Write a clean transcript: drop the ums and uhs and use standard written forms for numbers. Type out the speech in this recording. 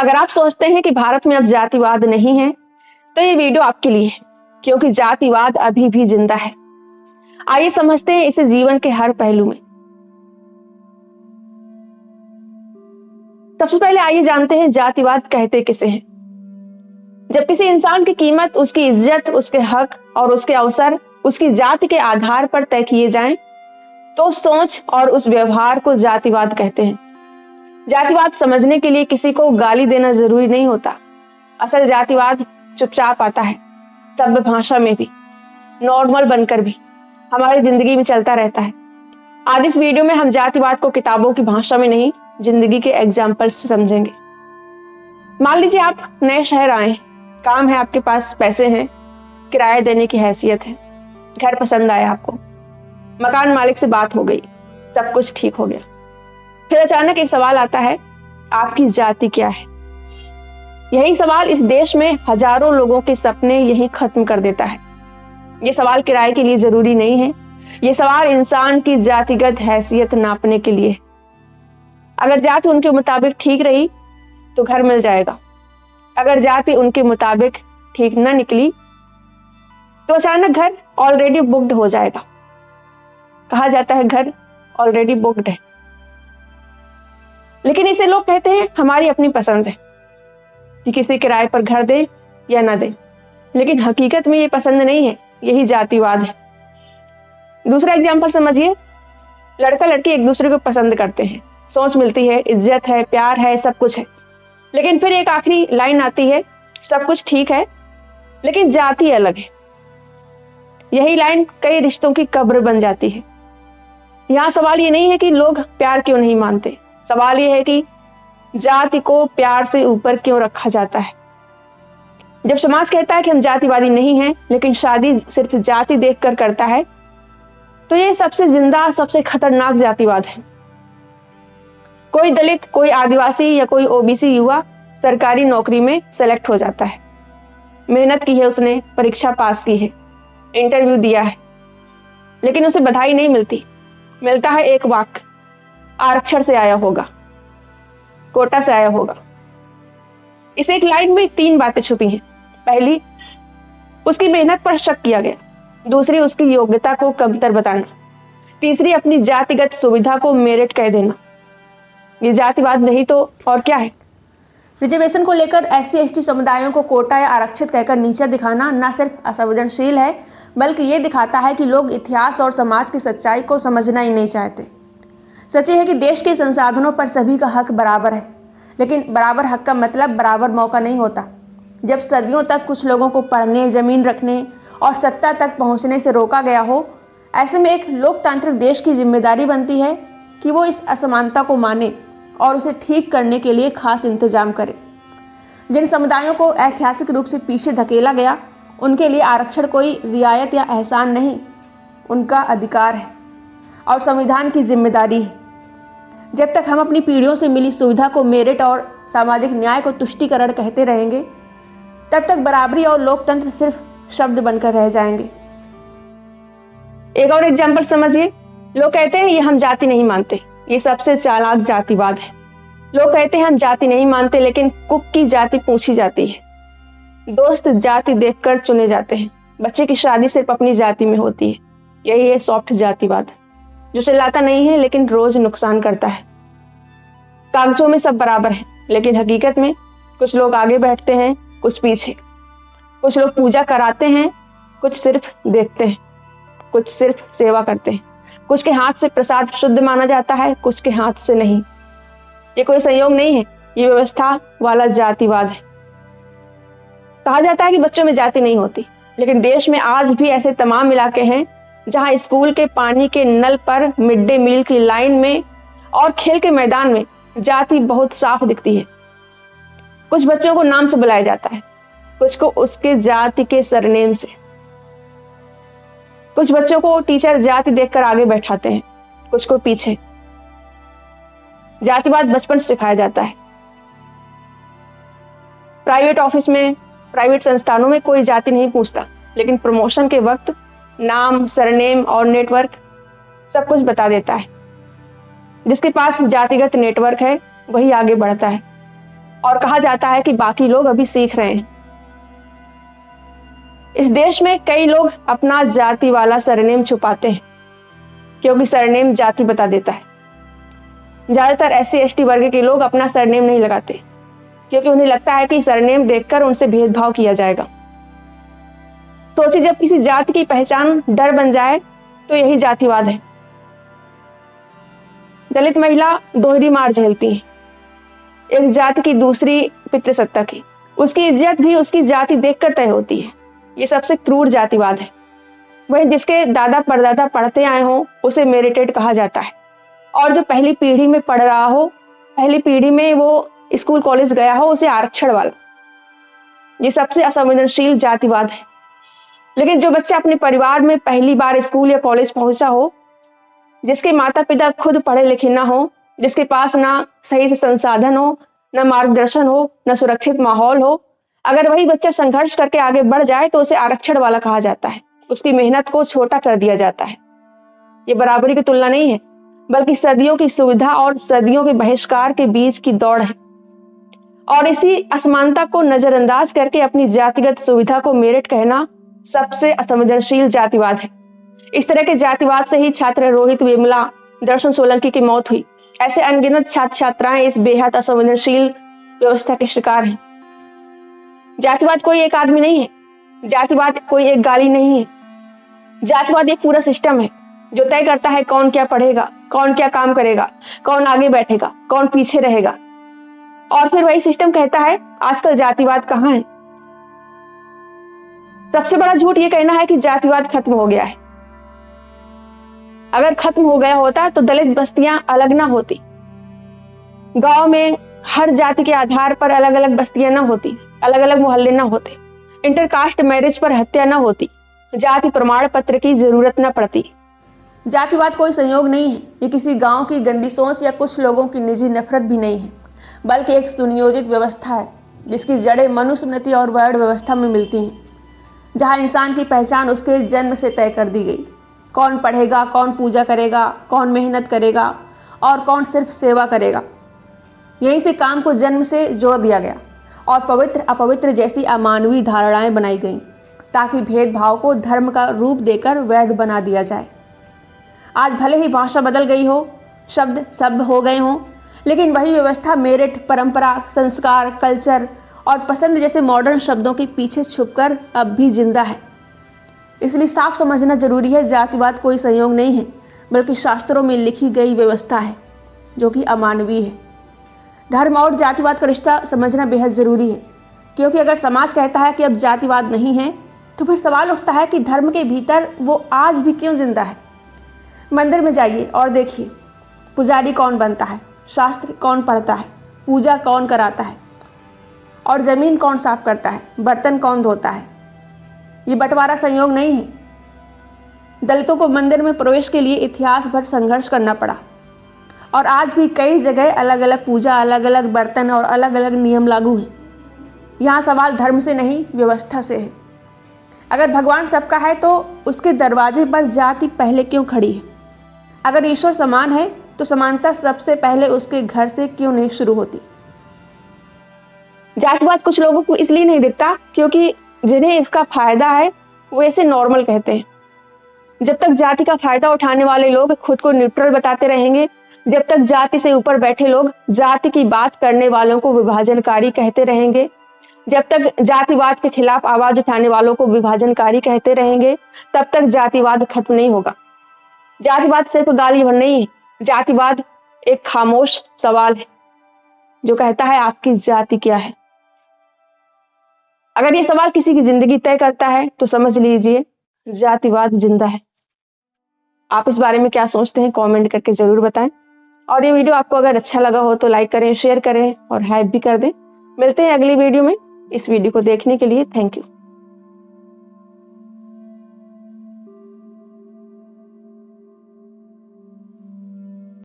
अगर आप सोचते हैं कि भारत में अब जातिवाद नहीं है, तो ये वीडियो आपके लिए है, क्योंकि जातिवाद अभी भी जिंदा है। आइए समझते हैं इसे जीवन के हर पहलू में। सबसे पहले आइए जानते हैं जातिवाद कहते किसे हैं। जब किसी इंसान की कीमत, उसकी इज्जत, उसके हक और उसके अवसर उसकी जाति के आधार पर तय किए जाएं, तो उस सोच और उस व्यवहार को जातिवाद कहते हैं। जातिवाद समझने के लिए किसी को गाली देना जरूरी नहीं होता। असल जातिवाद चुपचाप आता है, सभ्य भाषा में भी, नॉर्मल बनकर भी, हमारी जिंदगी में चलता रहता है। आज इस वीडियो में हम जातिवाद को किताबों की भाषा में नहीं, जिंदगी के एग्जाम्पल से समझेंगे। मान लीजिए आप नए शहर आए, काम है आपके पास, पैसे हैं, किराया देने की हैसियत है, घर पसंद आया आपको, मकान मालिक से बात हो गई, सब कुछ ठीक हो गया। फिर अचानक एक सवाल आता है, आपकी जाति क्या है? यही सवाल इस देश में हजारों लोगों के सपने यही खत्म कर देता है। ये सवाल किराए के लिए जरूरी नहीं है, ये सवाल इंसान की जातिगत हैसियत नापने के लिए। अगर जाति उनके मुताबिक ठीक रही तो घर मिल जाएगा, अगर जाति उनके मुताबिक ठीक न निकली तो अचानक घर ऑलरेडी बुक्ड हो जाएगा। कहा जाता है घर ऑलरेडी बुक्ड है, लेकिन इसे लोग कहते हैं हमारी अपनी पसंद है कि किसी किराए पर घर दे या ना दे, लेकिन हकीकत में ये पसंद नहीं है, यही जातिवाद है। दूसरा एग्जाम्पल समझिए, लड़का लड़की एक दूसरे को पसंद करते हैं, सोच मिलती है, इज्जत है, प्यार है, सब कुछ है, लेकिन फिर एक आखिरी लाइन आती है, सब कुछ ठीक है लेकिन जाति अलग है। यही लाइन कई रिश्तों की कब्र बन जाती है। यहाँ सवाल ये नहीं है कि लोग प्यार क्यों नहीं मानते, सवाल ये है कि जाति को प्यार से ऊपर क्यों रखा जाता है। जब समाज कहता है कि हम जातिवादी नहीं हैं, लेकिन शादी सिर्फ जाति देखकर करता है, तो ये सबसे जिंदा, सबसे खतरनाक जातिवाद है। कोई दलित, कोई आदिवासी या कोई ओबीसी युवा सरकारी नौकरी में सेलेक्ट हो जाता है, मेहनत की है उसने, परीक्षा पास की है, इंटरव्यू दिया है, लेकिन उसे बधाई नहीं मिलती। मिलता है एक वाक्य, आरक्षण से आया होगा, कोटा से आया होगा। इस एक लाइन में 3 बातें छुपी हैं। पहली, उसकी मेहनत पर शक किया गया। दूसरी, उसकी योग्यता को कमतर बताना। तीसरी, अपनी जातिगत सुविधा को मेरिट कह देना। ये जातिवाद नहीं तो और क्या है। रिजर्वेशन को लेकर SC/ST समुदायों को कोटा या आरक्षित कहकर नीचा दिखाना न सिर्फ असंवेदनशील है, बल्कि ये दिखाता है कि लोग इतिहास और समाज की सच्चाई को समझना ही नहीं चाहते। सच है कि देश के संसाधनों पर सभी का हक बराबर है, लेकिन बराबर हक का मतलब बराबर मौका नहीं होता। जब सदियों तक कुछ लोगों को पढ़ने, जमीन रखने और सत्ता तक पहुंचने से रोका गया हो, ऐसे में एक लोकतांत्रिक देश की जिम्मेदारी बनती है कि वो इस असमानता को माने और उसे ठीक करने के लिए खास इंतजाम करे। जिन समुदायों को ऐतिहासिक रूप से पीछे धकेला गया, उनके लिए आरक्षण कोई रियायत या एहसान नहीं, उनका अधिकार है और संविधान की जिम्मेदारी है। जब तक हम अपनी पीढ़ियों से मिली सुविधा को मेरिट और सामाजिक न्याय को तुष्टीकरण कहते रहेंगे, तब तक बराबरी और लोकतंत्र सिर्फ शब्द बनकर रह जाएंगे। एक और एग्जाम्पल समझिए, लोग कहते हैं ये हम जाति नहीं मानते। ये सबसे चालाक जातिवाद है। लोग कहते हैं हम जाति नहीं मानते, लेकिन कुक की जाति पूछी जाती है, दोस्त जाति देखकर चुने जाते हैं, बच्चे की शादी सिर्फ अपनी जाति में होती है। यही है सॉफ्ट जातिवाद, जो चिल्लाता नहीं है लेकिन रोज नुकसान करता है। कागजों में सब बराबर है, लेकिन हकीकत में कुछ लोग आगे बैठते हैं, कुछ पीछे। कुछ लोग पूजा कराते हैं, कुछ सिर्फ देखते हैं, कुछ सिर्फ सेवा करते हैं। कुछ के हाथ से प्रसाद शुद्ध माना जाता है, कुछ के हाथ से नहीं। ये कोई संयोग नहीं है, ये व्यवस्था वाला जातिवाद है। कहा जाता है कि बच्चों में जाति नहीं होती, लेकिन देश में आज भी ऐसे तमाम इलाके हैं जहां स्कूल के पानी के नल पर, मिड डे मील की लाइन में और खेल के मैदान में जाति बहुत साफ दिखती है। कुछ बच्चों को नाम से बुलाया जाता है, कुछ को उसके जाति के सरनेम से। कुछ बच्चों को टीचर जाति देखकर आगे बैठाते हैं, कुछ को पीछे। जातिवाद बचपन से सिखाया जाता है। प्राइवेट ऑफिस में, प्राइवेट संस्थानों में कोई जाति नहीं पूछता, लेकिन प्रमोशन के वक्त नाम, सरनेम और नेटवर्क सब कुछ बता देता है। जिसके पास जातिगत नेटवर्क है वही आगे बढ़ता है। और कहा जाता है कि बाकी लोग अभी सीख रहे हैं। इस देश में कई लोग अपना जाति वाला सरनेम छुपाते हैं क्योंकि सरनेम जाति बता देता है। ज्यादातर SC/ST वर्ग के लोग अपना सरनेम नहीं लगाते क्योंकि उन्हें लगता है कि सरनेम देखकर उनसे भेदभाव किया जाएगा। सोचिए, जब किसी जाति की पहचान डर बन जाए तो यही जातिवाद है। दलित महिला दोहरी मार झेलती है, एक जाति की दूसरी पितृसत्ता की। उसकी इज्जत भी उसकी जाति देखकर तय होती है। ये सबसे क्रूर जातिवाद है। वही जिसके दादा परदादा पढ़ते आए हों उसे मेरिटेड कहा जाता है, और जो पहली पीढ़ी में पढ़ रहा हो, पहली पीढ़ी में वो स्कूल कॉलेज गया हो, उसे आरक्षण वाला। ये सबसे असंवेदनशील जातिवाद है। लेकिन जो बच्चा अपने परिवार में पहली बार स्कूल या कॉलेज पहुंचा हो, जिसके माता पिता खुद पढ़े लिखे ना हो, जिसके पास ना सही से संसाधन हो, ना मार्गदर्शन हो, ना सुरक्षित माहौल हो, अगर वही बच्चा संघर्ष करके आगे बढ़ जाए तो उसे आरक्षण वाला कहा जाता है। उसकी मेहनत को छोटा कर दिया जाता है। ये बराबरी की तुलना नहीं है, बल्कि सदियों की सुविधा और सदियों के बहिष्कार के बीच की दौड़ है। और इसी असमानता को नजरअंदाज करके अपनी जातिगत सुविधा को मेरिट कहना सबसे असंवेदनशील जातिवाद है। इस तरह के जातिवाद से ही छात्र रोहित वेमुला, दर्शन सोलंकी की मौत हुई। ऐसे अनगिनत छात्र छात्राएं इस बेहद असंवेदनशील व्यवस्था के शिकार हैं। जातिवाद कोई एक आदमी नहीं है, जातिवाद कोई एक गाली नहीं है। जातिवाद एक पूरा सिस्टम है जो तय करता है कौन क्या पढ़ेगा, कौन क्या काम करेगा, कौन आगे बैठेगा, कौन पीछे रहेगा। और फिर वही सिस्टम कहता है आजकल जातिवाद कहाँ है। सबसे बड़ा झूठ ये कहना है कि जातिवाद खत्म हो गया है। अगर खत्म हो गया होता तो दलित बस्तियां अलग ना होती, गांव में हर जाति के आधार पर अलग अलग बस्तियां ना होती, अलग अलग मोहल्ले ना होते, इंटरकास्ट मैरिज पर हत्या ना होती, जाति प्रमाण पत्र की जरूरत न पड़ती। जातिवाद कोई संयोग नहीं है, ये किसी गांव की गंदी सोच या कुछ लोगों की निजी नफरत भी नहीं है, बल्कि एक सुनियोजित व्यवस्था है जिसकी जड़ें मनुस्मृति और वर्ण व्यवस्था में मिलती हैं, जहां इंसान की पहचान उसके जन्म से तय कर दी गई। कौन पढ़ेगा, कौन पूजा करेगा, कौन मेहनत करेगा और कौन सिर्फ सेवा करेगा, यहीं से काम को जन्म से जोड़ दिया गया और पवित्र अपवित्र जैसी अमानवीय धारणाएं बनाई गईं ताकि भेदभाव को धर्म का रूप देकर वैध बना दिया जाए। आज भले ही भाषा बदल गई हो, शब्द सब हो गए हों, लेकिन वही व्यवस्था मेरिट, परंपरा, संस्कार, कल्चर और पसंद जैसे मॉडर्न शब्दों के पीछे छुपकर अब भी जिंदा है। इसलिए साफ समझना जरूरी है, जातिवाद कोई संयोग नहीं है, बल्कि शास्त्रों में लिखी गई व्यवस्था है जो कि अमानवीय है। धर्म और जातिवाद का रिश्ता समझना बेहद जरूरी है, क्योंकि अगर समाज कहता है कि अब जातिवाद नहीं है तो फिर सवाल उठता है कि धर्म के भीतर वो आज भी क्यों जिंदा है। मंदिर में जाइए और देखिए, पुजारी कौन बनता है, शास्त्र कौन पढ़ता है, पूजा कौन कराता है और ज़मीन कौन साफ करता है, बर्तन कौन धोता है। ये बंटवारा संयोग नहीं है। दलितों को मंदिर में प्रवेश के लिए इतिहास भर संघर्ष करना पड़ा और आज भी कई जगह अलग अलग पूजा, अलग अलग बर्तन और अलग अलग नियम लागू हैं। यहाँ सवाल धर्म से नहीं, व्यवस्था से है। अगर भगवान सबका है तो उसके दरवाजे पर जाति पहले क्यों खड़ी है? अगर ईश्वर समान है तो समानता सबसे पहले उसके घर से क्यों नहीं शुरू होती? जातिवाद कुछ लोगों को इसलिए नहीं दिखता क्योंकि जिन्हें इसका फायदा है वो इसे नॉर्मल कहते हैं। जब तक जाति का फायदा उठाने वाले लोग खुद को न्यूट्रल बताते रहेंगे, जब तक जाति से ऊपर बैठे लोग जाति की बात करने वालों को विभाजनकारी कहते रहेंगे, जब तक जातिवाद के खिलाफ आवाज उठाने वालों को विभाजनकारी कहते रहेंगे, तब तक जातिवाद खत्म नहीं होगा। जातिवाद सिर्फ गाली भर नहीं है, जातिवाद एक खामोश सवाल है जो कहता है आपकी जाति क्या है। अगर ये सवाल किसी की जिंदगी तय करता है तो समझ लीजिए जातिवाद जिंदा है। आप इस बारे में क्या सोचते हैं कमेंट करके जरूर बताएं। और ये वीडियो आपको अगर अच्छा लगा हो तो लाइक करें, शेयर करें और हाइप भी कर दें। मिलते हैं अगली वीडियो में। इस वीडियो को देखने के लिए थैंक यू।